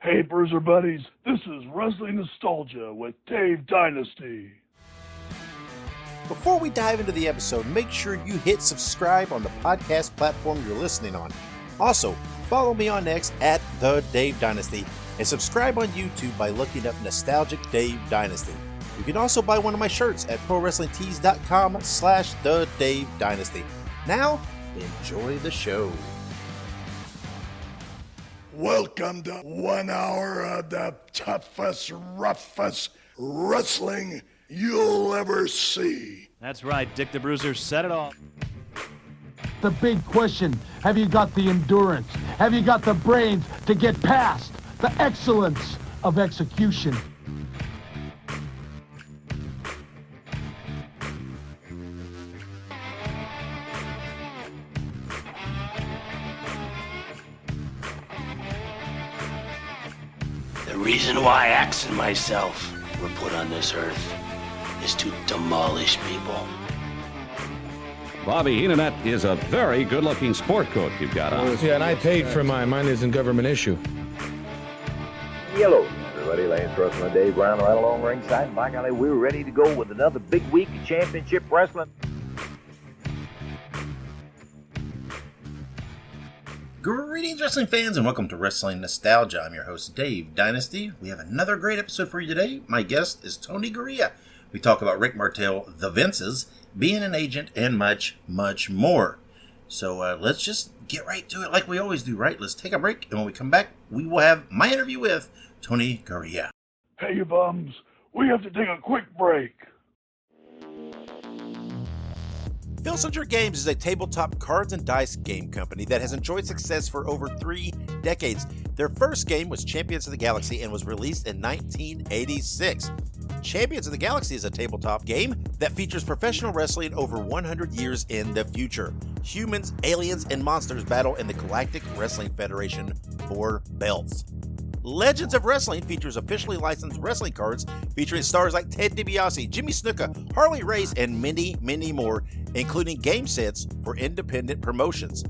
Hey, Bruiser Buddies, this is Wrestling Nostalgia with Dave Dynasty. Before we dive into the episode, make sure you hit subscribe on the podcast platform you're listening on. Also, follow me on X at The Dave Dynasty and subscribe on YouTube by looking up Nostalgic Dave Dynasty. You can also buy one of my shirts at ProWrestlingTees.com/The Dave Dynasty. Now, enjoy the show. Welcome to 1 hour of the toughest, roughest wrestling you'll ever see. That's right, Dick the Bruiser said it all. The big question, have you got the endurance? Have you got the brains to get past the excellence of execution? The reason why Axe and myself were put on this earth is to demolish people. Bobby Heenan, that is a very good-looking sport coat you've got on. Yeah, and I paid for mine. Mine isn't government issue. Hello, everybody. Lance Russell and Dave Brown right along ringside. And by golly, we're ready to go with another big week of championship wrestling. Greetings, wrestling fans, and welcome to Wrestling Nostalgia. I'm your host, Dave Dynasty. We have another great episode for you today. My guest is Tony Garea. We talk about Rick Martel, the Vinces, being an agent, and much, much more. So let's just get right to it like we always do, right? Let's take a break, and when we come back, we will have my interview with Tony Garea. Hey, you bums, we have to take a quick break. Filsinger Games is a tabletop cards and dice game company that has enjoyed success for over 3 decades. Their first game was Champions of the Galaxy and was released in 1986. Champions of the Galaxy is a tabletop game that features professional wrestling over 100 years in the future. Humans, aliens, and monsters battle in the Galactic Wrestling Federation for belts. Legends of Wrestling features officially licensed wrestling cards featuring stars like Ted DiBiase, Jimmy Snuka, Harley Race, and many, many more, including game sets for independent promotions.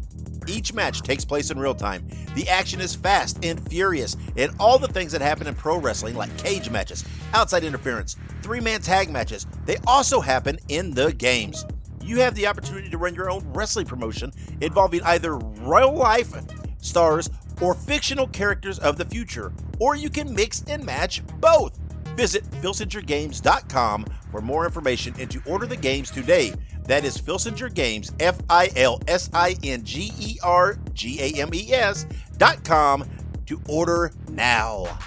Each match takes place in real time. The action is fast and furious, and all the things that happen in pro wrestling, like cage matches, outside interference, 3-man tag matches, they also happen in the games. You have the opportunity to run your own wrestling promotion involving either real life stars or fictional characters of the future, or you can mix and match both. Visit filsingergames.com for more information and to order the games today. That is Filsinger Games, FILSINGERGAMES.com to order now.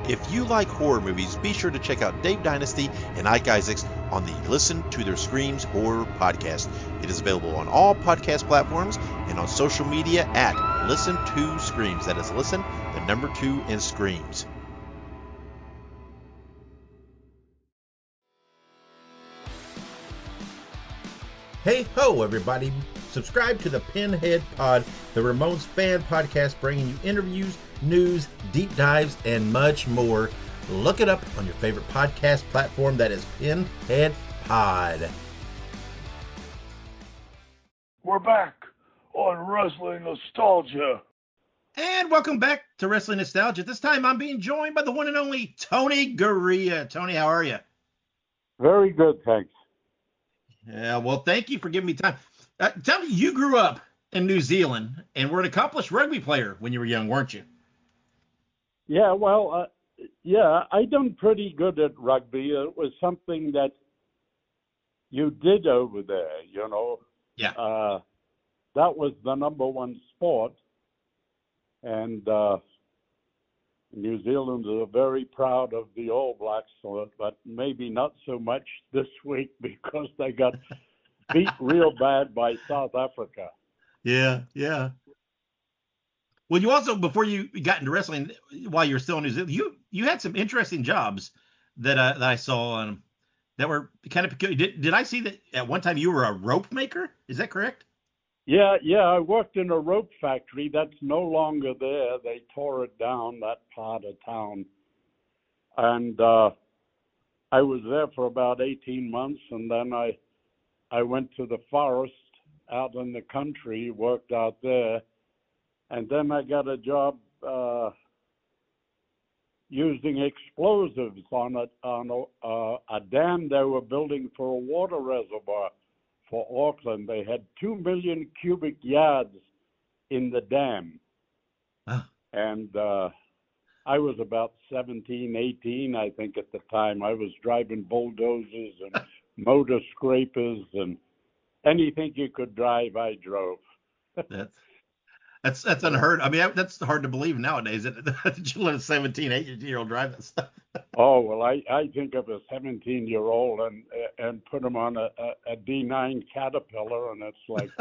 If you like horror movies, be sure to check out Dave Dynasty and Ike Isaacs on the Listen to Their Screams Horror Podcast. It is available on all podcast platforms and on social media at Listen to Screams. That is Listen, the number 2 in Screams. Hey ho, everybody. Subscribe to the Pinhead Pod, the Ramones fan podcast bringing you interviews, news, deep dives, and much more. Look it up on your favorite podcast platform. That is Pinhead Pod. We're back on Wrestling Nostalgia. And welcome back to Wrestling Nostalgia. This time I'm being joined by the one and only Tony Garea. Tony, how are you? Very good, thanks. Yeah, well, thank you for giving me time. Tell me, you grew up in New Zealand and were an accomplished rugby player when you were young, weren't you? Yeah, well, I done pretty good at rugby. It was something that you did over there, you know. Yeah. That was the number one sport. And New Zealanders are very proud of the All Blacks, but maybe not so much this week because they got beat real bad by South Africa. Yeah. Well, you also, before you got into wrestling, while you were still in New Zealand, you had some interesting jobs that I saw that were kind of peculiar. Did I see that at one time you were a rope maker? Is that correct? Yeah, I worked in a rope factory. That's no longer there. They tore it down, that part of town. And I was there for about 18 months, and then I went to the forest out in the country, worked out there, And then I got a job using explosives on a dam they were building for a water reservoir for Auckland. They had 2 million cubic yards in the dam. Oh. And I was about 17, 18, I think, at the time. I was driving bulldozers and motor scrapers and anything you could drive, I drove. That's unheard. I mean, that's hard to believe nowadays that you let a 17, 18-year-old drive that stuff. Oh, well, I think of a 17-year-old and put him on a D9 Caterpillar, and it's like,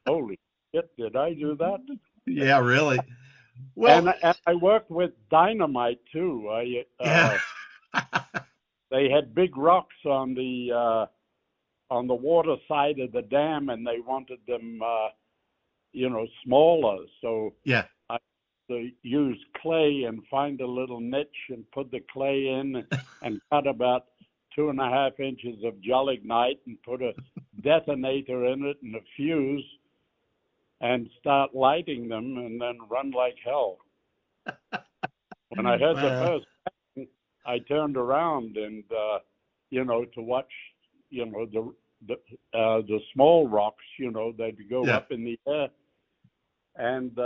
holy shit, did I do that? Yeah, really. Well, and I worked with dynamite too. Yeah. They had big rocks on the water side of the dam, and they wanted them, smaller. So yeah, I use clay and find a little niche and put the clay in and cut about 2.5 inches of gelignite and put a detonator in it and a fuse and start lighting them and then run like hell. When I heard the first bang, I turned around and, to watch, the small rocks, they'd go up in the air. And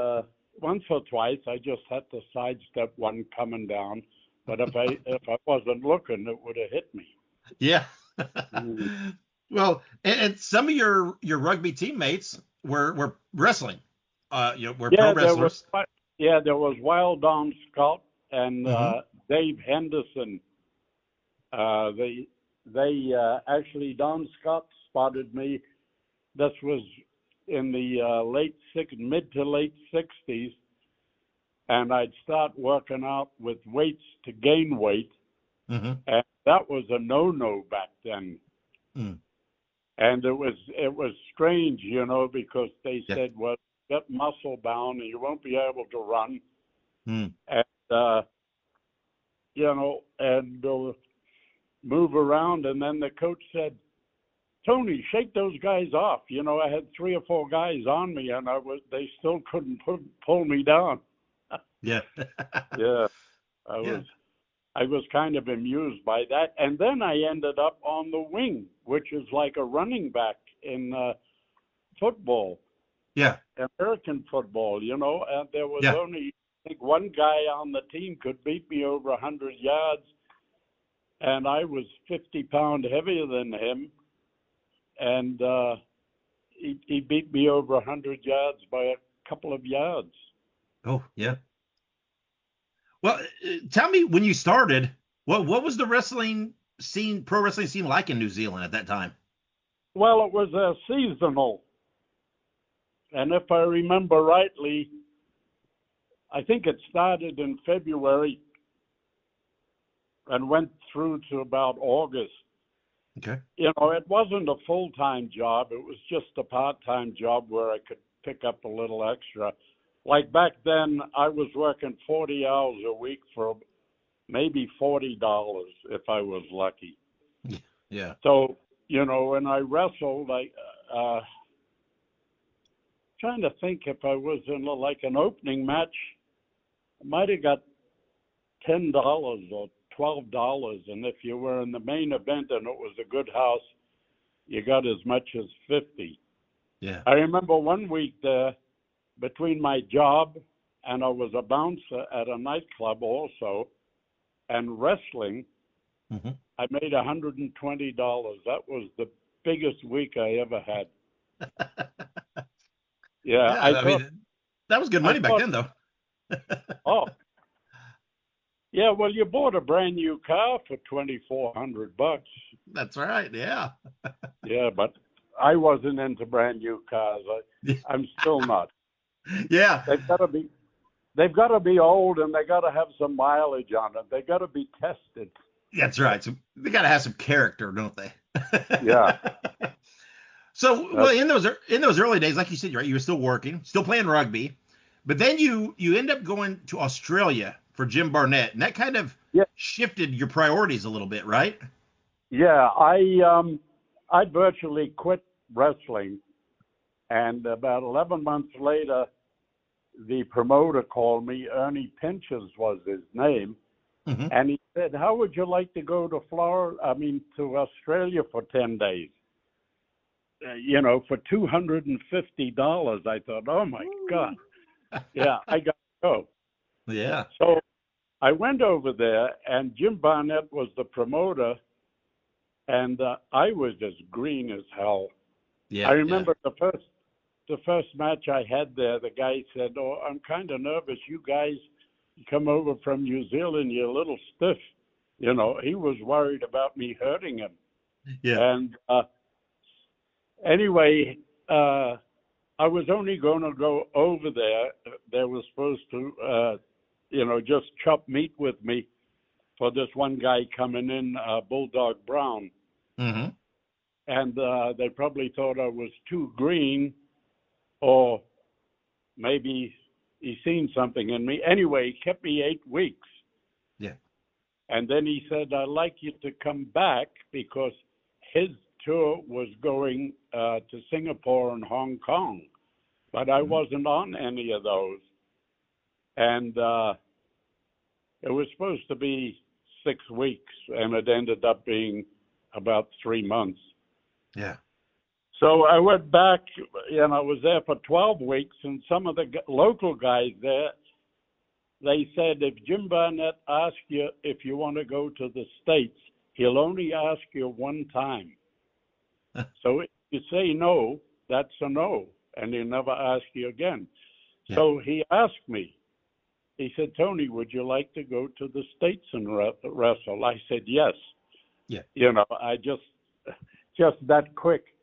once or twice, I just had to sidestep one coming down. But if I wasn't looking, it would have hit me. Yeah. Well, and some of your rugby teammates were wrestling. Were pro wrestlers. There was Wild Don Scott and Dave Henderson. They actually, Don Scott spotted me. This was in the mid to late 60s, and I'd start working out with weights to gain weight, and that was a no-no back then. And it was strange, because they said, well, get muscle bound and you won't be able to run, and move around. And then the coach said, Tony, shake those guys off. I had 3 or 4 guys on me, and they still couldn't pull me down. Yeah. Yeah. I was kind of amused by that. And then I ended up on the wing, which is like a running back in football. Yeah. American football, and there was only, I think, one guy on the team could beat me over 100 yards, and I was 50 pounds heavier than him, and he beat me over 100 yards by a couple of yards. Oh, yeah. Well, tell me, when you started, what was the pro wrestling scene like in New Zealand at that time? Well, it was seasonal. And if I remember rightly, I think it started in February and went through to about August. Okay. It wasn't a full-time job. It was just a part-time job where I could pick up a little extra. Like back then, I was working 40 hours a week for maybe $40 if I was lucky. Yeah. So, when I wrestled, trying to think if I was in like an opening match, I might have got $10 or $12, and if you were in the main event and it was a good house, you got as much as $50. Yeah. I remember one week there, between my job and I was a bouncer at a nightclub also, and wrestling, I made $120. That was the biggest week I ever had. Yeah, I mean, that was good money back then, though. Oh, yeah. Well, you bought a brand new car for $2,400. That's right. Yeah. Yeah, but I wasn't into brand new cars. I'm still not. Yeah. They've got to be old, and they got to have some mileage on it. They got to be tested. That's right. So they got to have some character, don't they? Yeah. So, well, in those early days, like you said, you were still working, still playing rugby, but then you end up going to Australia for Jim Barnett, and that kind of shifted your priorities a little bit, right? Yeah, I virtually quit wrestling, and about 11 months later, the promoter called me. Ernie Pinches was his name. And he said, how would you like to go to to Australia for 10 days? For $250. I thought, oh my God. Yeah, I got to go. Yeah. So I went over there, and Jim Barnett was the promoter, and I was as green as hell. Yeah. I remember the first match I had there, the guy said, oh, I'm kind of nervous. You guys come over from New Zealand, you're a little stiff. He was worried about me hurting him. Yeah. And anyway, I was only going to go over there. They were supposed to, just chop meat with me for this one guy coming in, Bulldog Brown. Mm-hmm. And they probably thought I was too green, or maybe he seen something in me. Anyway, he kept me 8 weeks. Yeah. And then he said, I'd like you to come back because his tour was going to Singapore and Hong Kong. But I wasn't on any of those. And it was supposed to be 6 weeks, and it ended up being about 3 months. Yeah. So I went back, and I was there for 12 weeks, and some of the local guys there, they said, if Jim Barnett asks you if you want to go to the States, he'll only ask you one time. So if you say no, that's a no, and he'll never ask you again. Yeah. So he asked me, he said, Tony, would you like to go to the States and wrestle? I said, yes. Yeah. I just that quick.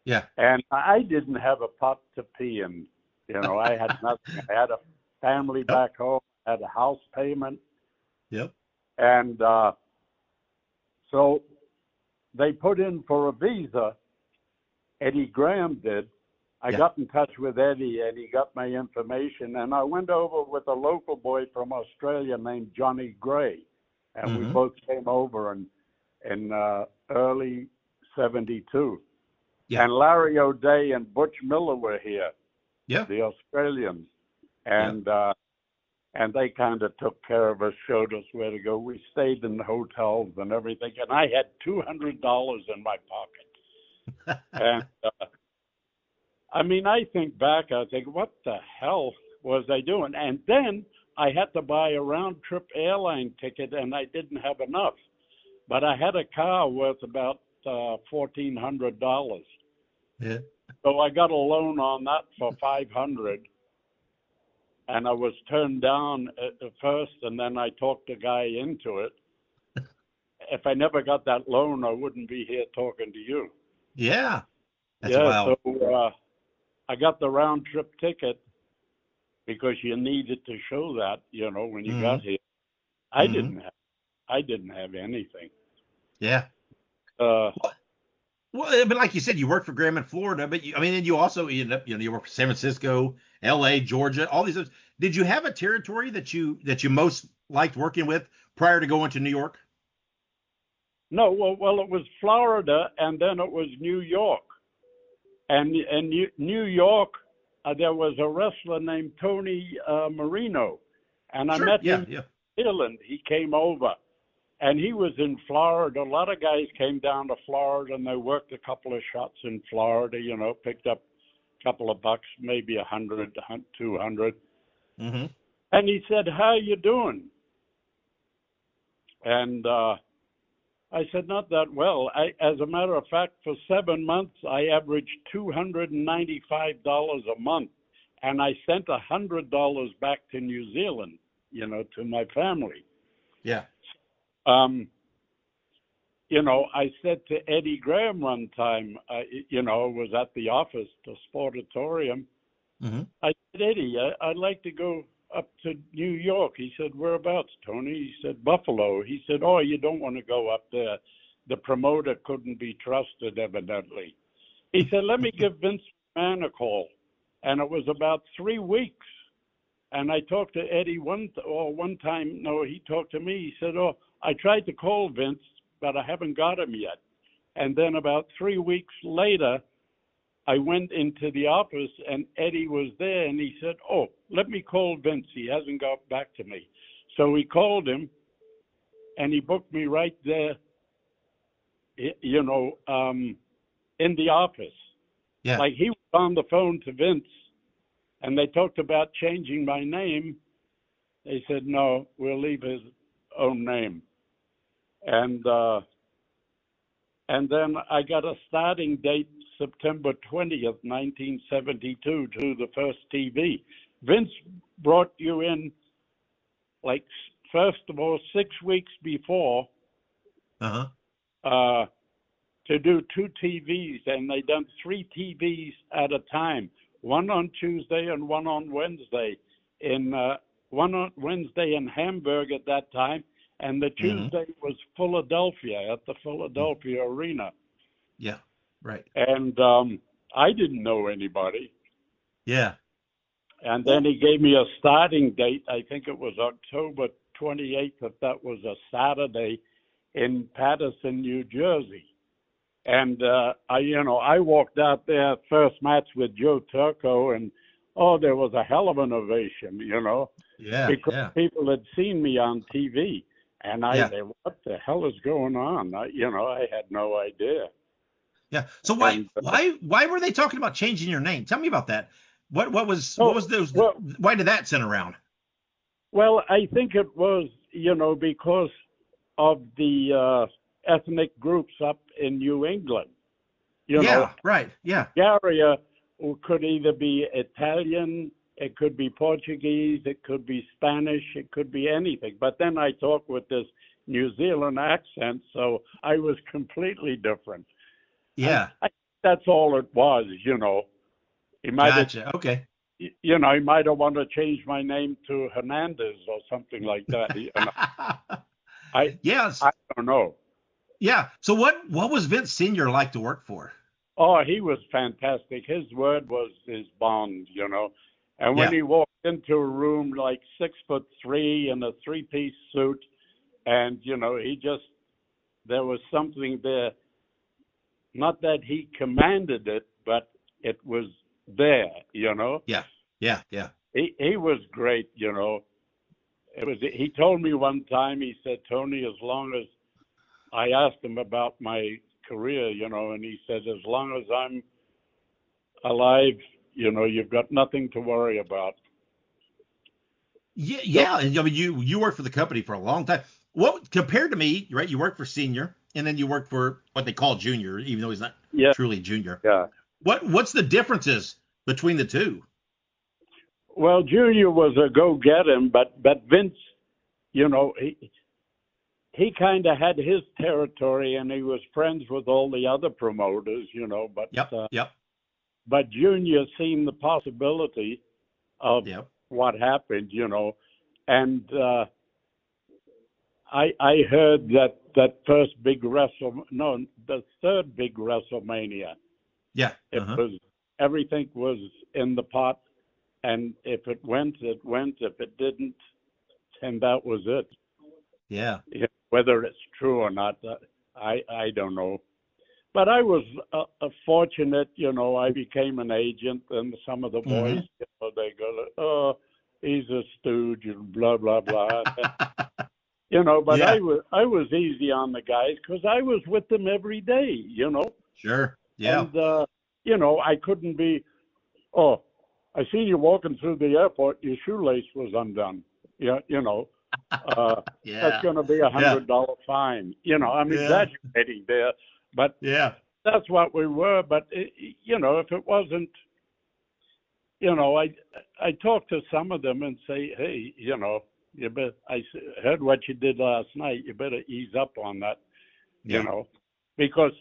Yeah. And I didn't have a pot to pee in. I had nothing. I had a family back home, I had a house payment. Yep. And so they put in for a visa. Eddie Graham did. I got in touch with Eddie, and he got my information. And I went over with a local boy from Australia named Johnny Gray. And we both came over in early 72. Yeah. And Larry O'Day and Butch Miller were here, the Australians. And and they kind of took care of us, showed us where to go. We stayed in hotels and everything. And I had $200 in my pocket. And I think back, I think, what the hell was I doing? And then I had to buy a round-trip airline ticket, and I didn't have enough. But I had a car worth about $1,400. Yeah. So I got a loan on that for $500, and I was turned down at first, and then I talked a guy into it. If I never got that loan, I wouldn't be here talking to you. Yeah. That's wild. So I got the round trip ticket because you needed to show that, when you got here. I didn't have anything. Yeah. Well, but like you said, you worked for Graham in Florida, but you also ended up, you worked for San Francisco, L.A., Georgia, all these others. Did you have a territory that you most liked working with prior to going to New York? No, well, it was Florida, and then it was New York. And in New York, there was a wrestler named Tony Marino, and I met him in New Zealand. He came over. And he was in Florida. A lot of guys came down to Florida, and they worked a couple of shots in Florida, picked up a couple of bucks, maybe 100, 200. Mm-hmm. And he said, how you doing? And I said, not that well. As a matter of fact, for 7 months, I averaged $295 a month. And I sent $100 back to New Zealand, to my family. Yeah. I said to Eddie Graham one time, was at the office, the Sportatorium. Mm-hmm. I said, Eddie, I'd like to go up to New York. He said, whereabouts, Tony? He said, Buffalo. He said, oh, you don't want to go up there. The promoter couldn't be trusted, evidently. He said, let me give Vince McMahon a call. And it was about 3 weeks. And I talked to Eddie one time. No, he talked to me. He said, oh, I tried to call Vince, but I haven't got him yet. And then about 3 weeks later, I went into the office and Eddie was there and he said, "Oh, let me call Vince. He hasn't got back to me." So he called him and he booked me right there, you know, in the office. Yeah. Like he was on the phone to Vince and they talked about changing my name. They said, "No, we'll leave his own name." And then I got a starting date, September 20th, 1972, to the first TV. Vince brought you in, like, first of all, 6 weeks before to do 2 TVs, and they done 3 TVs at a time, one on Tuesday and one on Wednesday. One on Wednesday in Hamburg at that time, and the Tuesday was Philadelphia at the Philadelphia Arena. Yeah, right. And I didn't know anybody. Yeah. And then he gave me a starting date. I think it was October 28th, if that was a Saturday, in Paterson, New Jersey. And I walked out there, first match with Joe Turco, and there was a hell of an ovation, you know. Yeah, because people had seen me on TV, and I said, "What the hell is going on?" I had no idea. Yeah. So why were they talking about changing your name? Tell me about that. What was those? Why did that send around? Well, I think it was, because of the ethnic groups up in New England. Right. Yeah. Garea could either be Italian, it could be Portuguese, it could be Spanish, it could be anything. But then I talk with this New Zealand accent, so I was completely different. Yeah. That's all it was, He might have, okay. He might have wanted to change my name to Hernandez or something like that. I don't know. Yeah. So what was Vince Sr. like to work for? Oh, he was fantastic. His word was his bond, And when he walked into a room like 6'3" in a 3-piece suit, and there was something there. Not that he commanded it, but it was there, Yeah. He was great, He told me one time. He said, "Tony, as long as," I asked him about my career, and he said, "As long as I'm alive, you've got nothing to worry about." Yeah. And I mean, you worked for the company for a long time. What, compared to me, right? You worked for senior, and then you worked for what they call junior, even though he's not truly junior. Yeah. What's the differences between the two? Well, junior was a go-get-him, but Vince, he kind of had his territory, and he was friends with all the other promoters, But But Junior seen the possibility of what happened, and I heard that first big the third big WrestleMania. Yeah. It was, everything was in the pot, and if it went, it went. If it didn't, and that was it. Yeah. Whether it's true or not, I don't know. But I was fortunate, I became an agent, and some of the boys, they go, "Oh, he's a stooge," and blah, blah, blah. But I was easy on the guys because I was with them every day, Sure. Yeah. And, I couldn't be, "Oh, I seen you walking through the airport, your shoelace was undone." That's going to be $100 fine. I'm exaggerating there, but that's what we were. But, if it wasn't, I talked to some of them and say, "Hey, I heard what you did last night. You better ease up on that," because,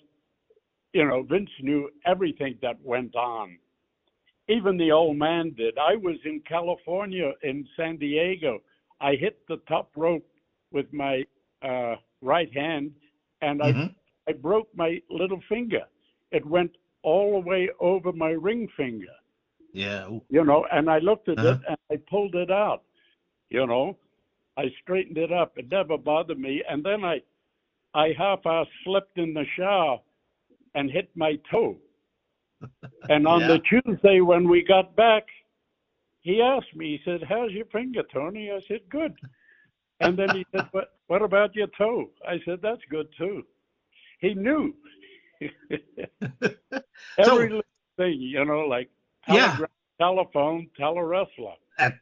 Vince knew everything that went on. Even the old man did. I was in California, in San Diego. I hit the top rope with my right hand, and I broke my little finger. It went all the way over my ring finger. Yeah. And I looked at it, and I pulled it out. I straightened it up. It never bothered me. And then I half-assed slipped in the shower and hit my toe. And on the Tuesday when we got back, he asked me, he said, "How's your finger, Tony?" I said, "Good." And then he said, what about your toe?" I said, "That's good too." He knew. Every little thing, like telephone, tell a wrestler.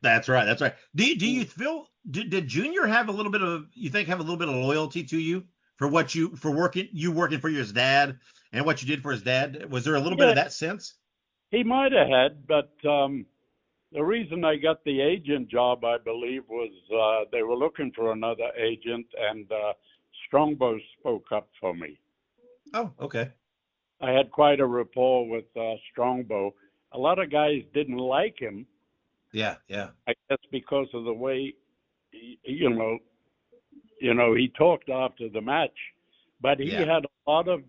That's right. That's right. Do you feel, did Junior have a little bit of loyalty to you for working for your dad and what you did for his dad? Was there a little bit of that sense? He might have had, but the reason I got the agent job, I believe, was they were looking for another agent, and Strongbow spoke up for me. Oh, okay. I had quite a rapport with Strongbow. A lot of guys didn't like him. Yeah. I guess because of the way, he talked after the match, but he had a lot of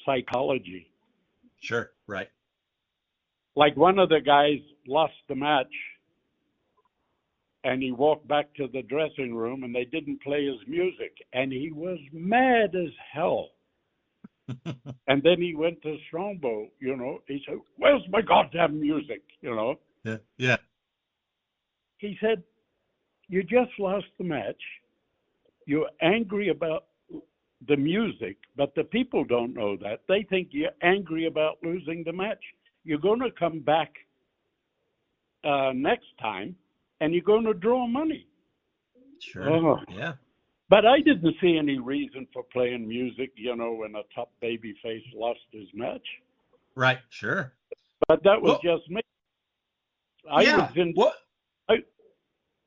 psychology. Sure, right. Like one of the guys lost the match, and he walked back to the dressing room, and they didn't play his music, and he was mad as hell. And then he went to Strongbow, he said, "Where's my goddamn music?" Yeah. He said, "You just lost the match. You're angry about the music, but the people don't know that. They think you're angry about losing the match. You're going to come back next time, and you're going to draw money." Sure. Yeah. But I didn't see any reason for playing music, when a top babyface lost his match. Right. Sure. But that was just me. Go ahead.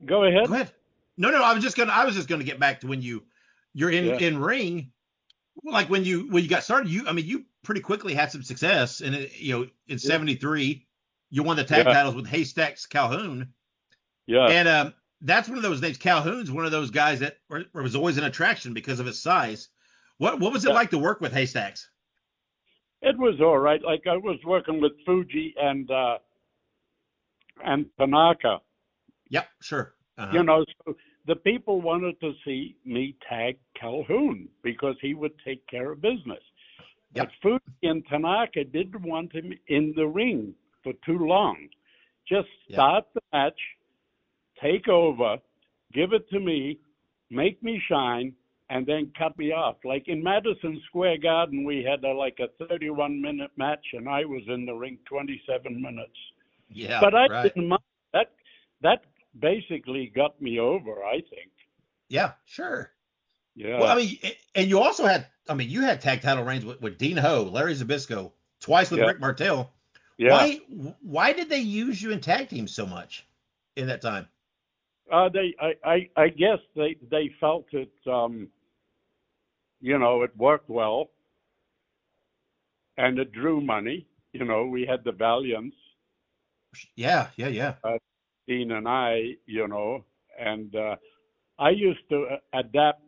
Go ahead. No. I was just gonna get back to when you're in ring. Like when you got started, you pretty quickly had some success, and in '73, you won the tag titles with Haystacks Calhoun. Yeah. And that's one of those names. Calhoun's one of those guys that was always an attraction because of his size. What was it like to work with Haystacks? It was all right. Like I was working with Fuji and Tanaka. Yep, sure. Uh-huh. So the people wanted to see me tag Calhoun because he would take care of business. Yep. But Fuji and Tanaka didn't want him in the ring for too long. Just start the match, take over, give it to me, make me shine, and then cut me off. Like in Madison Square Garden, we had a 31-minute match, and I was in the ring 27 minutes. Yeah, but I didn't mind. That basically got me over, I think. Yeah, sure. Yeah. Well, and you also had, you had tag title reigns with Dean Ho, Larry Zbyszko, twice with Rick Martel. Yeah. Why did they use you in tag teams so much in that time? I guess they felt it, it worked well, and it drew money. We had the Valiants. Yeah. Dean and I, and I used to adapt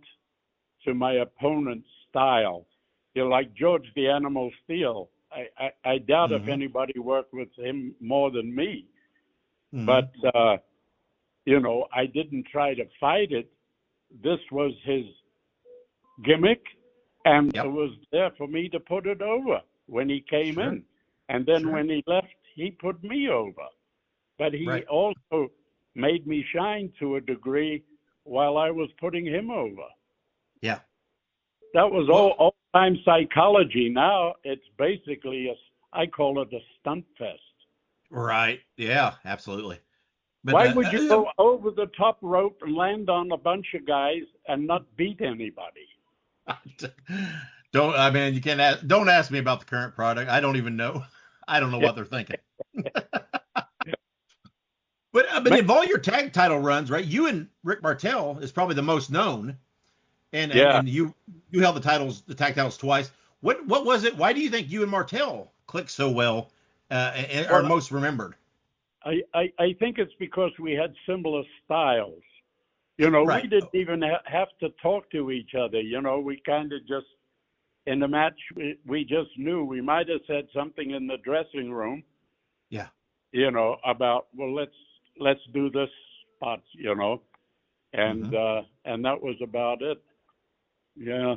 to my opponent's style. Like George the Animal Steele. I doubt if anybody worked with him more than me. Mm-hmm. But, I didn't try to fight it. This was his gimmick, and it was there for me to put it over when he came in. And then when he left, he put me over. But he also made me shine to a degree while I was putting him over. Yeah. That was old-time psychology. Now it's basically I call it a stunt fest. Right. Yeah, absolutely. But, why would you go over the top rope and land on a bunch of guys and not beat anybody? Don't ask me about the current product. I don't even know. I don't know what they're thinking. But in all your tag title runs, right? You and Rick Martel is probably the most known, and you held the tag titles twice. What was it? Why do you think you and Martel clicked so well and are most remembered? I think it's because we had similar styles. We didn't even have to talk to each other. We kind of just in the match we just knew. We might have said something in the dressing room. Yeah. About let's do this spot, and that was about it. Yeah,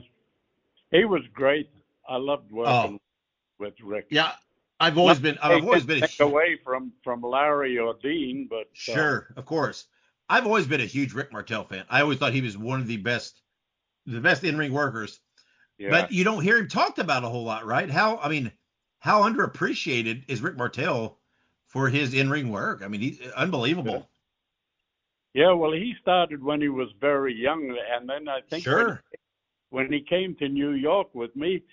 he was great. I loved working with Rick. Yeah, I've always been away from Larry or Dean, but sure, of course. I've always been a huge Rick Martel fan. I always thought he was one of the best in-ring workers. Yeah. But you don't hear him talked about a whole lot, right? How underappreciated is Rick Martel for his in-ring work? I mean, he's unbelievable. Yeah, well, he started when he was very young, and then I think when he came to New York with me,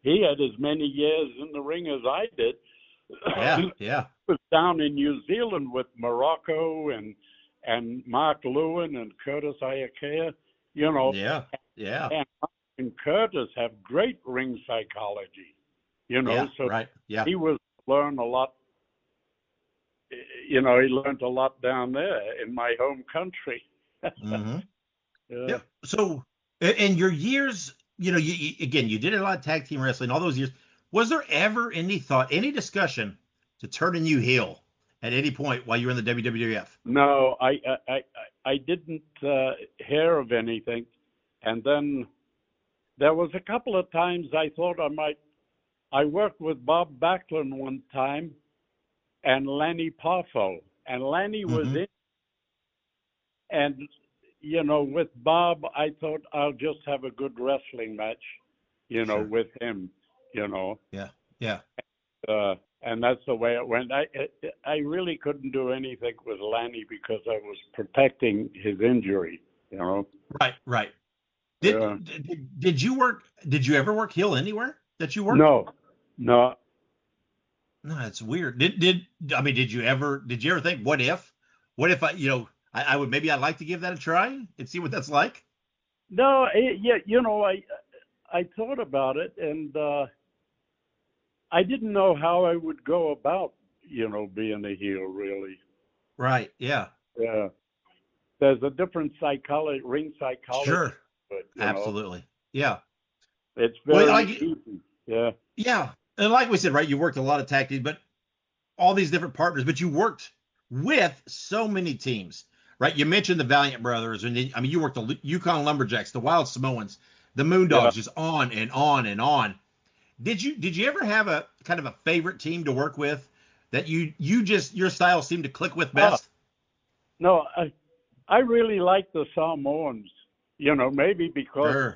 he had as many years in the ring as I did. Yeah. He was down in New Zealand with Morocco and Mark Lewin and Curtis Iakea, you know. Yeah. And Mark and Curtis have great ring psychology, you know. He was learn a lot. You know, he learned a lot down there in my home country. Mm-hmm. Yeah. So, in your years, you know, you did a lot of tag team wrestling all those years. Was there ever any discussion to turning you heel at any point while you were in the WWF? No, I didn't hear of anything. And then there was a couple of times I thought I might. I worked with Bob Backlund one time and Lanny Poffo. And Lanny was in. And, you know, with Bob, I thought I'll just have a good wrestling match, you know, with him, you know. Yeah. And that's the way it went. I really couldn't do anything with Lanny because I was protecting his injury, you know. Right. Did you ever work heel anywhere that you worked? No. No, it's weird. Did you ever think, what if I would, maybe I'd like to give that a try and see what that's like? No, you know, I thought about it, and I didn't know how I would go about, you know, being a heel, really. Right. Yeah. Yeah. There's a different ring psychology. Sure. But, absolutely. Know, yeah. It's very easy. Yeah. Yeah. And like we said, right, you worked a lot of tag teams, but all these different partners, but you worked with so many teams, right? You mentioned the Valiant Brothers, and then, you worked the Yukon Lumberjacks, the Wild Samoans, the Moondogs, just on and on and on. Did you ever have a kind of a favorite team to work with that your style seemed to click with best? No, I really like the Samoans, you know, maybe because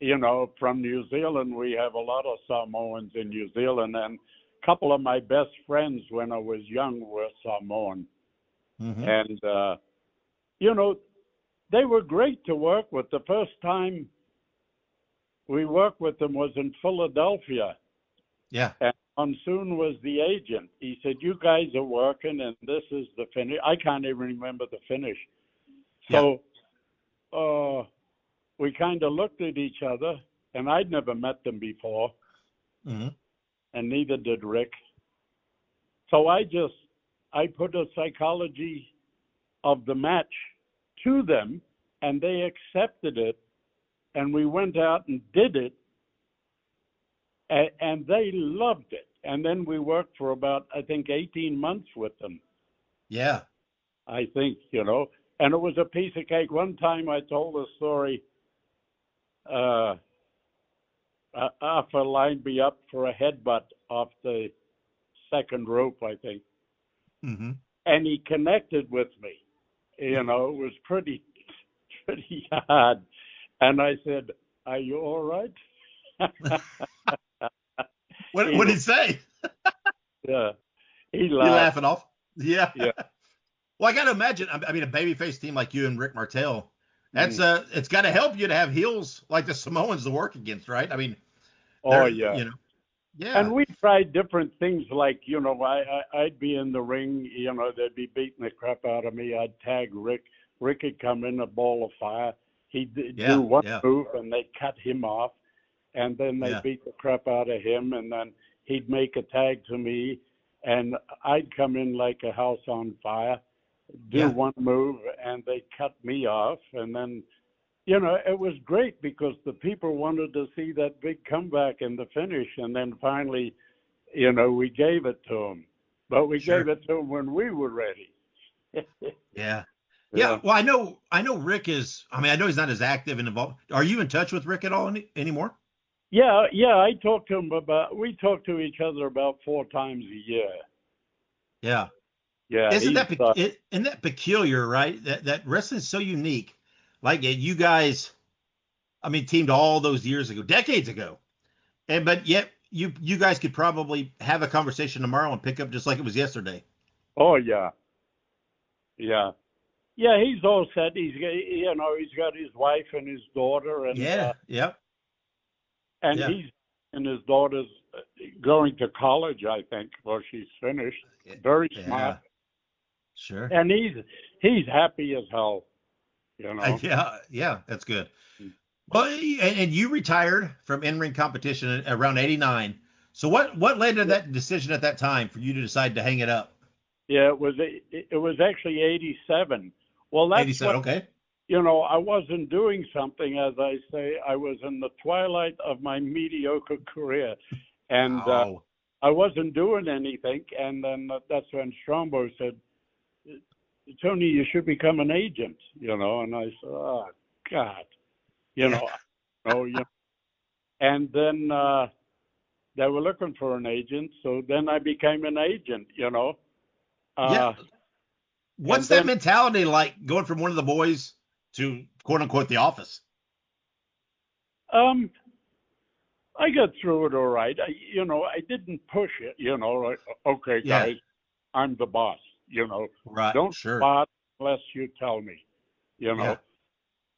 you know, from New Zealand, we have a lot of Samoans in New Zealand, and a couple of my best friends when I was young were Samoan. Mm-hmm. And, you know, they were great to work with. The first time we worked with them was in Philadelphia. Yeah. And Monsoon was the agent. He said, you guys are working, and this is the finish. I can't even remember the finish. So, we kind of looked at each other, and I'd never met them before, and neither did Rick. So I put a psychology of the match to them, and they accepted it, and we went out and did it, and they loved it. And then we worked for about, I think, 18 months with them. Yeah. I think, you know, and it was a piece of cake. One time I told a story. Arthur lined me up for a headbutt off the second rope, I think. Mm-hmm. And he connected with me. You know, it was pretty hard. And I said, are you all right? What did he say? Yeah. He laughed. You laughing off? Yeah. Yeah. Well, I got to imagine, a babyface team like you and Rick Martel, it's got to help you to have heels like the Samoans to work against, right? I mean, yeah. You know, yeah. And we tried different things, like, you know, I'd be in the ring, you know, they'd be beating the crap out of me. I'd tag Rick. Rick would come in a ball of fire. He'd do one move, and they'd cut him off, and then they'd beat the crap out of him, and then he'd make a tag to me, and I'd come in like a house on fire, do one move, and they cut me off. And then, you know, it was great because the people wanted to see that big comeback in the finish. And then finally, you know, we gave it to them. But we gave it to them when we were ready. Yeah. Well, I know Rick is, I know he's not as active and involved. Are you in touch with Rick at all anymore? Yeah, I talk to him we talk to each other about 4 times a year. Yeah. Yeah. Isn't that peculiar, right? That wrestling's so unique. Like you guys, I mean, teamed all those years ago, decades ago. But yet you guys could probably have a conversation tomorrow and pick up just like it was yesterday. Oh, yeah. Yeah. Yeah, he's all set. He's got his wife and his daughter, and he's and his daughter's going to college, I think. Well, she's finished. Very smart. Sure. And he's happy as hell. You know. Yeah, that's good. Well, and you retired from in-ring competition around '89. So what led to that decision at that time for you to decide to hang it up? Yeah, it was actually '87. Well, that's 87, okay. You know, I wasn't doing something, as I say. I was in the twilight of my mediocre career, and I wasn't doing anything. And then that's when Strombo said, "Tony, you should become an agent." You know, and I said, "Oh God," you know, And then they were looking for an agent, so then I became an agent. You know. What's that mentality like, going from one of the boys to quote unquote the office? I got through it all right. I didn't push it. You know, like, okay, guys, I'm the boss. You know, right? Don't spot unless you tell me. You know. Yeah.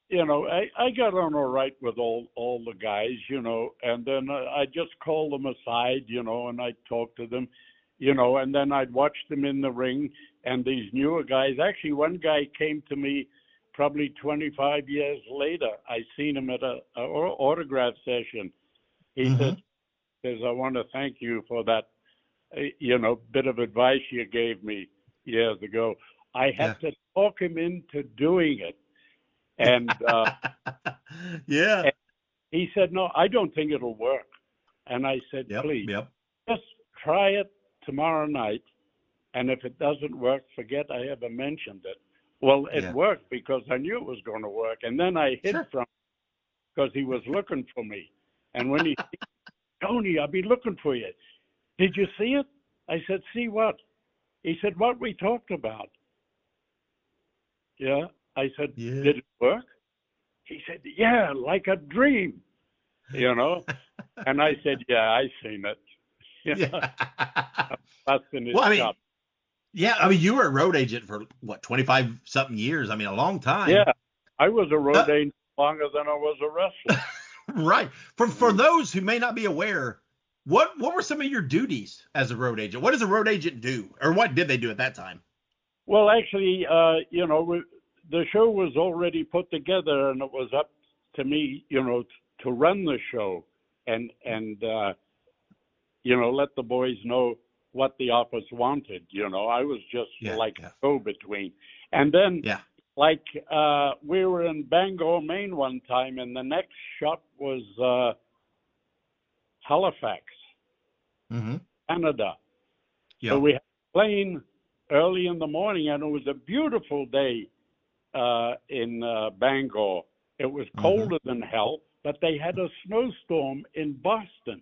You know, I got on all right with all the guys. You know, and then I just called them aside. You know, and I'd talk to them. You know, and then I'd watch them in the ring. And these newer guys, actually, one guy came to me probably 25 years later. I seen him at a autograph session. He says, I want to thank you for that, bit of advice you gave me years ago. I had to talk him into doing it. And and he said, no, I don't think it'll work. And I said, please, just try it tomorrow night. And if it doesn't work, forget I ever mentioned it. Well, it worked because I knew it was going to work. And then I hid from him because he was looking for me. And when he said, Tony, I'll be looking for you. Did you see it? I said, see what? He said, what we talked about. Yeah. I said, did it work? He said, yeah, like a dream. You know? And I said, yeah, I seen it. That's in his shop. Yeah, I mean, you were a road agent for, 25-something years? I mean, a long time. Yeah, I was a road agent longer than I was a wrestler. Right. For those who may not be aware, what were some of your duties as a road agent? What does a road agent do? Or what did they do at that time? Well, actually, the show was already put together, and it was up to me, to run the show and let the boys know what the office wanted. I was just a go-between. And then, we were in Bangor, Maine one time, and the next shop was Halifax, Canada. So we had a plane early in the morning, and it was a beautiful day in Bangor. It was colder than hell, but they had a snowstorm in Boston.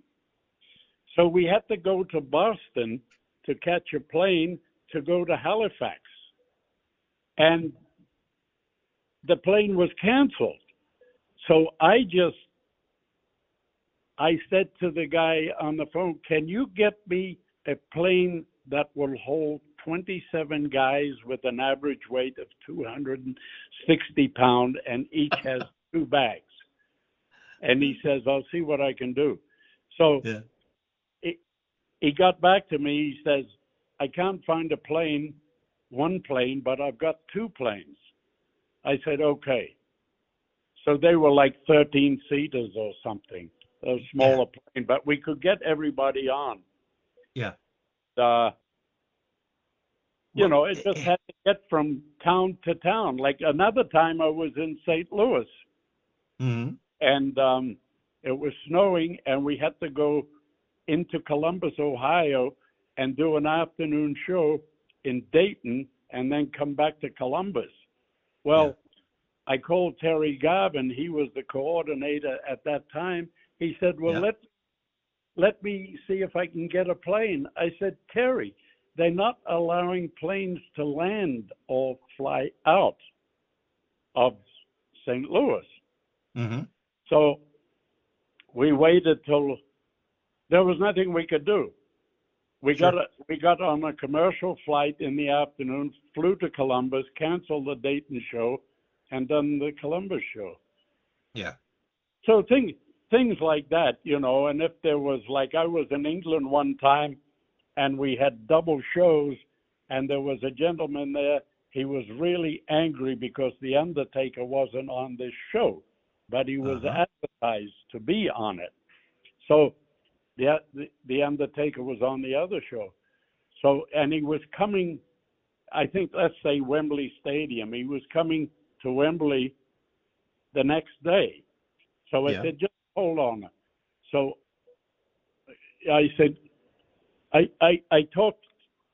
So we had to go to Boston to catch a plane to go to Halifax. And the plane was canceled. So I said to the guy on the phone, can you get me a plane that will hold 27 guys with an average weight of 260 pounds and each has 2 bags? And he says, I'll see what I can do. So he got back to me. He says, I can't find one plane, but I've got 2 planes. I said, okay. So they were like 13-seaters or something, a smaller plane, but we could get everybody on. Yeah. It just had to get from town to town. Like another time I was in St. Louis, and it was snowing, and we had to go into Columbus, Ohio, and do an afternoon show in Dayton, and then come back to Columbus. Well, I called Terry Garvin. He was the coordinator at that time, He said, well, let me see if I can get a plane. I said, Terry, they're not allowing planes to land or fly out of St. Louis. Mm-hmm. So we waited till there was nothing we could do. We got on a commercial flight in the afternoon, flew to Columbus, canceled the Dayton show, and done the Columbus show. Yeah. So things like that, you know. And if there was, like, I was in England one time, and we had double shows, and there was a gentleman there. He was really angry because The Undertaker wasn't on this show, but he was advertised to be on it. So the Undertaker was on the other show. So, and he was coming, I think, let's say Wembley Stadium. He was coming to Wembley the next day. So I said, just hold on. So I said, I talked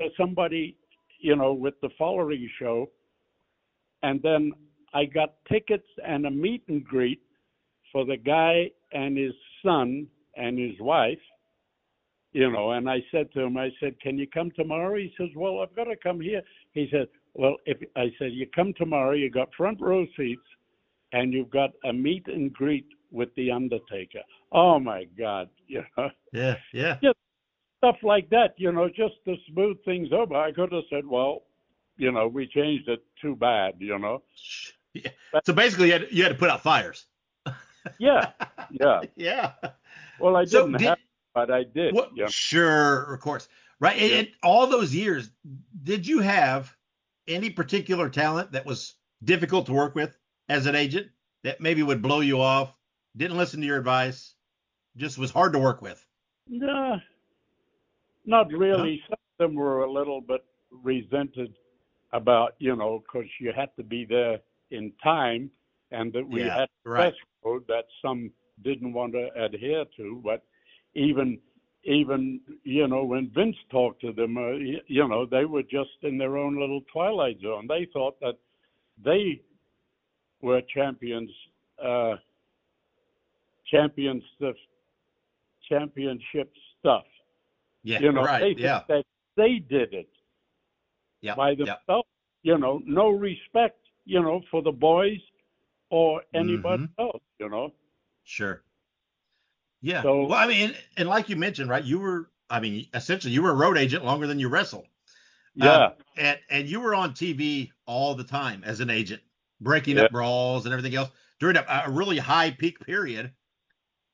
to somebody, you know, with the following show, and then I got tickets and a meet and greet for the guy and his son and his wife, you know, and I said to him, I said, can you come tomorrow? He says, well, I've got to come here. He said, well, I said, you come tomorrow, you got front row seats, and you've got a meet and greet with The Undertaker. Oh, my God, you know. Yeah. Just stuff like that, you know, just to smooth things over. I could have said, well, you know, we changed it, too bad, you know. Yeah. So basically, you had to put out fires. Yeah. Well, I didn't have, but I did. Well, yeah. Sure, of course. Right. Yeah. And all those years, did you have any particular talent that was difficult to work with as an agent that maybe would blow you off, didn't listen to your advice, just was hard to work with? No, not really. Some of them were a little bit resented about, you know, because you had to be there in time, and that we had a dress code that some didn't want to adhere to. But even you know, when Vince talked to them, you know, they were just in their own little twilight zone. They thought that they were championship stuff. Yeah, you know, right. That they did it by themselves. You know, no respect, you know, for the boys or anybody else, you know. Sure. Yeah. So, well, I mean, and like you mentioned, right, you were, I mean, essentially you were a road agent longer than you wrestled. Yeah. And you were on TV all the time as an agent, breaking up brawls and everything else during a really high peak period.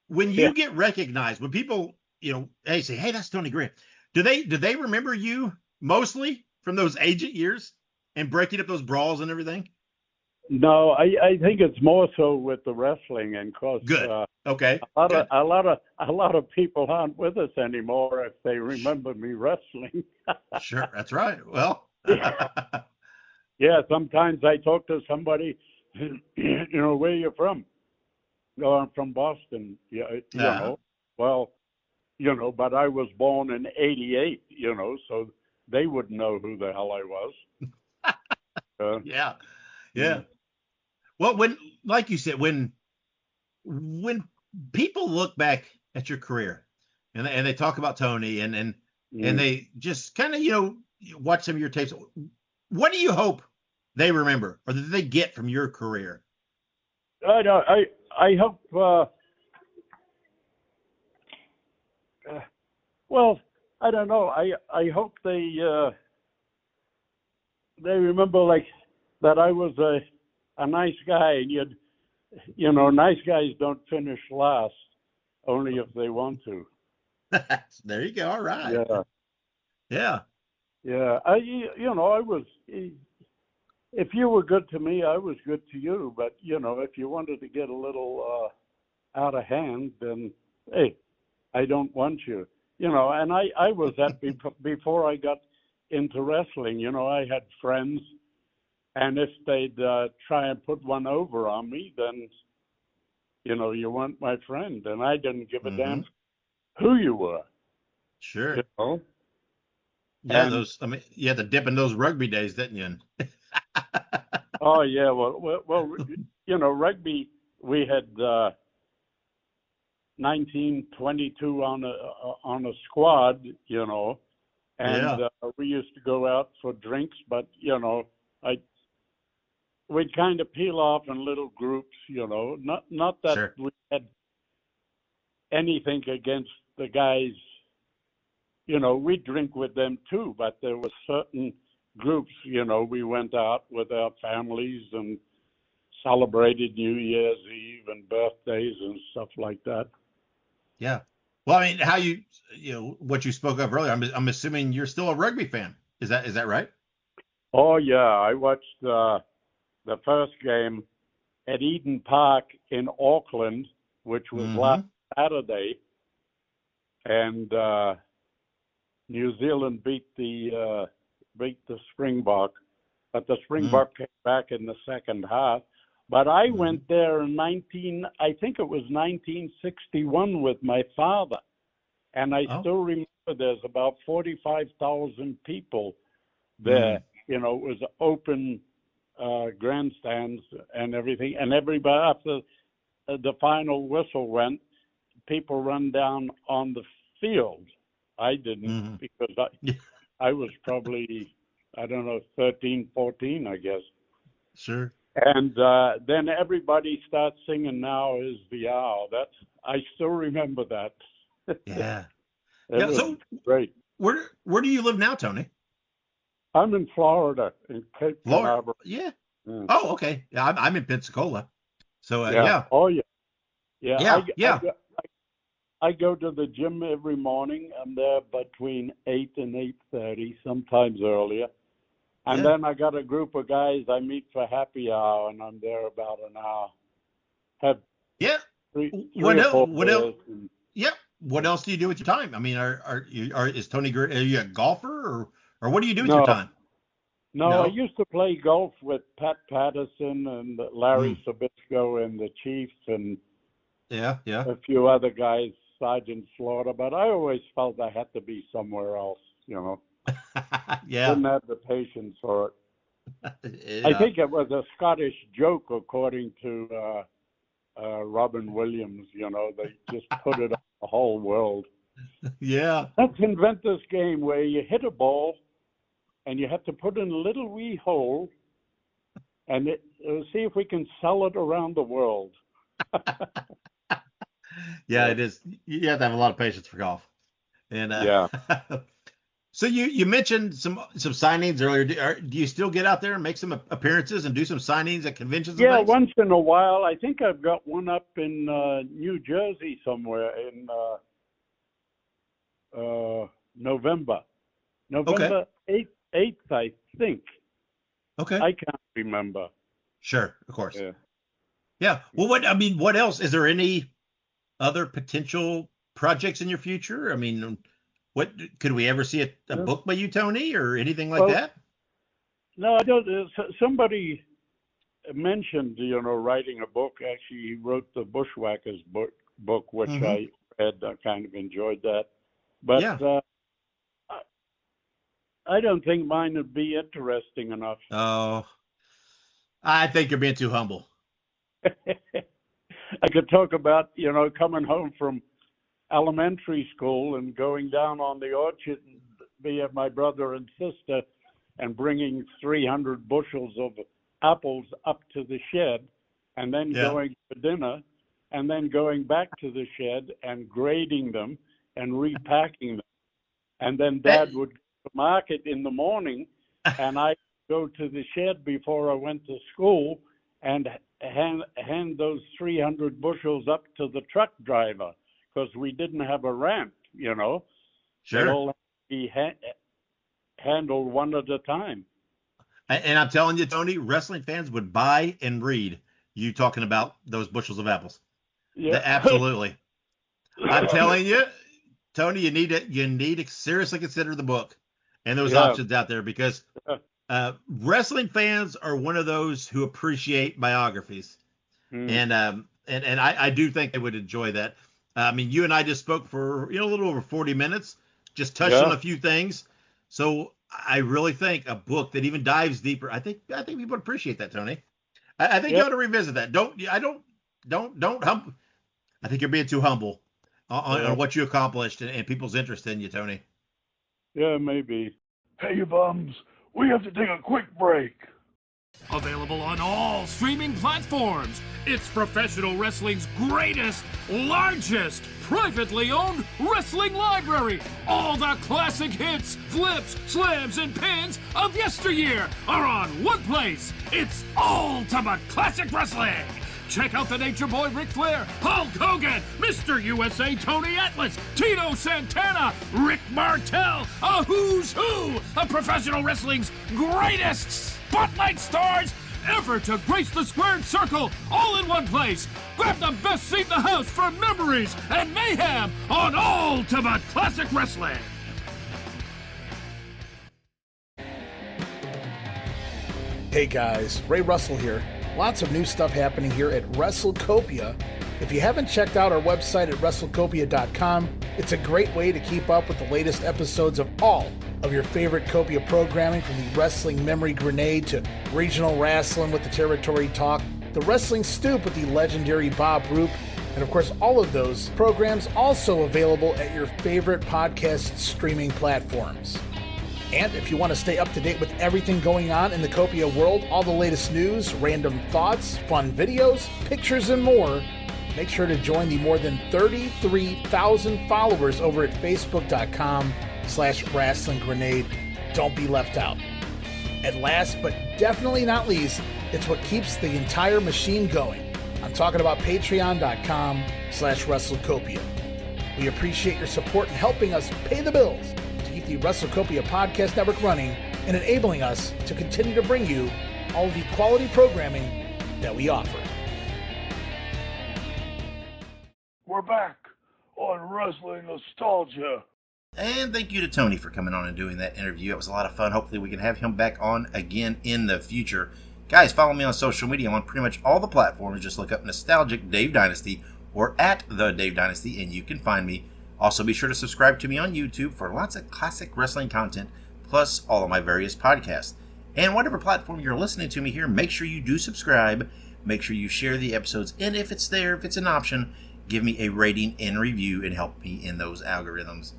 When you get recognized, when people, you know, say, hey, that's Tony Garea. Do they remember you mostly from those agent years and breaking up those brawls and everything? No, I think it's more so with the wrestling, and cause good. Okay. A lot of people aren't with us anymore if they remember me wrestling. Sure, that's right. Well, yeah. Sometimes I talk to somebody, you know, where are you from? No, I'm from Boston. Yeah, you know. Well, you know, but I was born in '88. You know, so they wouldn't know who the hell I was. Yeah. Well, when, like you said, when people look back at your career and they talk about Tony and they just kind of, you know, watch some of your tapes, what do you hope they remember or that they get from your career? I hope. Well, I don't know. I hope they remember, like, that I was a nice guy, and you know, nice guys don't finish last, only if they want to. There you go. All right. Yeah. You know, I was. If you were good to me, I was good to you. But you know, if you wanted to get a little out of hand, then hey, I don't want you. You know, and I was that before I got into wrestling. You know, I had friends. And if they'd try and put one over on me, then, you know, you weren't my friend. And I didn't give a damn who you were. Sure. You know? Yeah, you had to dip in those rugby days, didn't you? Oh, yeah. Well, you know, rugby, we had 1922 on a squad, you know, and we used to go out for drinks, but you know, we'd kind of peel off in little groups, you know, not that we had anything against the guys, you know, we drink with them too, but there were certain groups, you know, we went out with our families and celebrated New Year's Eve and birthdays and stuff like that. Yeah. Well, I mean, what you spoke of earlier, I'm assuming you're still a rugby fan. Is that right? Oh yeah, I watched the first game at Eden Park in Auckland, which was last Saturday, and New Zealand beat the Springbok, but the Springbok came back in the second half. But I went there in 1961 with my father, and I still remember there's about 45,000 people there. You know, it was open grandstands and everything, and everybody, after the final whistle went, people run down on the field. I didn't because I was probably, I don't know, 13, 14, I guess. Sure. And then everybody starts singing "Now Is the Hour." I still remember that. Yeah. So great. Where do you live now, Tony? I'm in Florida, in Cape Canaveral. Yeah. Oh, okay. Yeah, I'm in Pensacola. So yeah. Oh yeah. Yeah. Yeah. I go to the gym every morning. I'm there between 8 and 8:30, sometimes earlier. And then I got a group of guys I meet for happy hour, and I'm there about an hour. What else? What else do you do with your time? I mean, is Tony Garea, are you a golfer or what do you do with your time? No, I used to play golf with Pat Patterson and Larry Sabisco and the Chiefs and a few other guys, Sergeant Slaughter, but I always felt I had to be somewhere else, you know. Didn't have the patience for it. I think it was a Scottish joke, according to Robin Williams. You know, they just put it on the whole world. Yeah. Let's invent this game where you hit a ball and you have to put in a little wee hole and see if we can sell it around the world. Yeah, it is. You have to have a lot of patience for golf. And So you mentioned some signings earlier. Do you still get out there and make some appearances and do some signings at conventions? Yeah, once in a while. I think I've got one up in New Jersey somewhere in November 8th, I think. Okay. I can't remember. Sure, of course. Yeah. Well, what else? Is there any other potential projects in your future? I mean, what could we ever see a book by you, Tony, or anything like that? No, I don't. Somebody mentioned, writing a book. Actually, he wrote the Bushwhackers book, which I read. I kind of enjoyed that. But I don't think mine would be interesting enough. Oh, I think you're being too humble. I could talk about, coming home from elementary school and going down on the orchard via my brother and sister and bringing 300 bushels of apples up to the shed and then going to dinner and then going back to the shed and grading them and repacking them. And then Dad would go to market in the morning and I'd go to the shed before I went to school and hand those 300 bushels up to the truck driver, because we didn't have a ramp, Sure. They all had to be handled one at a time. And I'm telling you, Tony, wrestling fans would buy and read you talking about those bushels of apples. Yeah, absolutely. I'm telling you, Tony, you need to seriously consider the book and those options out there, because wrestling fans are one of those who appreciate biographies, and I do think they would enjoy that. I mean, you and I just spoke for a little over 40 minutes, just touched on a few things. So I really think a book that even dives deeper. I think people would appreciate that, Tony. I think you ought to revisit that. I think you're being too humble. on what you accomplished and people's interest in you, Tony. Yeah, maybe. Hey, you bums, we have to take a quick break. Available on all streaming platforms. It's professional wrestling's greatest, largest, privately owned wrestling library. All the classic hits, flips, slams, and pins of yesteryear are on one place. It's Ultimate Classic Wrestling. Check out the Nature Boy Ric Flair, Hulk Hogan, Mr. USA Tony Atlas, Tito Santana, Rick Martel, a who's who of professional wrestling's greatest spotlight stars ever to grace the squared circle, all in one place. Grab the best seat in the house for memories and mayhem on Ultimate Classic Wrestling. Hey guys, Ray Russell here. Lots of new stuff happening here at WrestleCopia. If you haven't checked out our website at WrestleCopia.com, it's a great way to keep up with the latest episodes of all of your favorite Copia programming, from the Wrestling Memory Grenade to Regional Wrestling with the Territory Talk, the Wrestling Stoop with the legendary Bob Roop, and of course all of those programs also available at your favorite podcast streaming platforms. And if you want to stay up to date with everything going on in the Copia world, all the latest news, random thoughts, fun videos, pictures, and more, make sure to join the more than 33,000 followers over at Facebook.com/Wrestling Grenade. Don't be left out. And last but definitely not least, it's what keeps the entire machine going. I'm talking about Patreon.com/WrestleCopia. We appreciate your support in helping us pay the bills, keep the WrestleCopia Podcast Network running, and enabling us to continue to bring you all of the quality programming that we offer. We're back on Wrestling Nostalgia. And thank you to Tony for coming on and doing that interview. It was a lot of fun. Hopefully we can have him back on again in the future. Guys, follow me on social media. I'm on pretty much all the platforms. Just look up Nostalgic Dave Dynasty or at The Dave Dynasty, and you can find me. Also, be sure to subscribe to me on YouTube for lots of classic wrestling content, plus all of my various podcasts. And whatever platform you're listening to me here, make sure you do subscribe. Make sure you share the episodes, and if it's there, if it's an option, give me a rating and review and help me in those algorithms.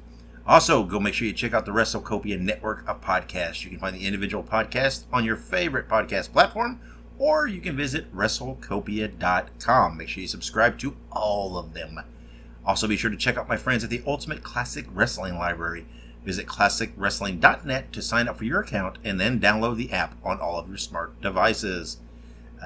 Also, go make sure you check out the WrestleCopia network of podcasts. You can find the individual podcasts on your favorite podcast platform, or you can visit WrestleCopia.com. Make sure you subscribe to all of them. Also, be sure to check out my friends at the Ultimate Classic Wrestling Library. Visit ClassicWrestling.net to sign up for your account and then download the app on all of your smart devices.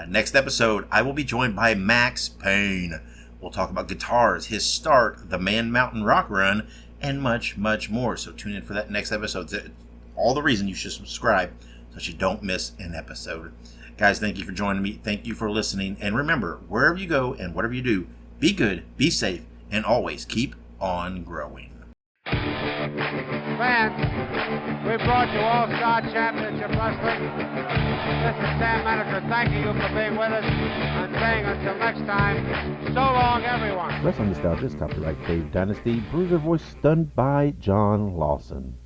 Next episode, I will be joined by Max Payne. We'll talk about guitars, his start, the Man Mountain Rock Run, and much, much more. So tune in for that next episode. It's all the reason you should subscribe so that you don't miss an episode. Guys, thank you for joining me. Thank you for listening. And remember, wherever you go and whatever you do, be good, be safe, and always keep on growing. Fans, we brought you All-Star Championship Wrestling. This is Sam Manager thanking you for being with us and saying until next time, so long everyone. Wrestling Nostalgia is copyright Dave Dynasty. Bruiser voice done by John Lawson.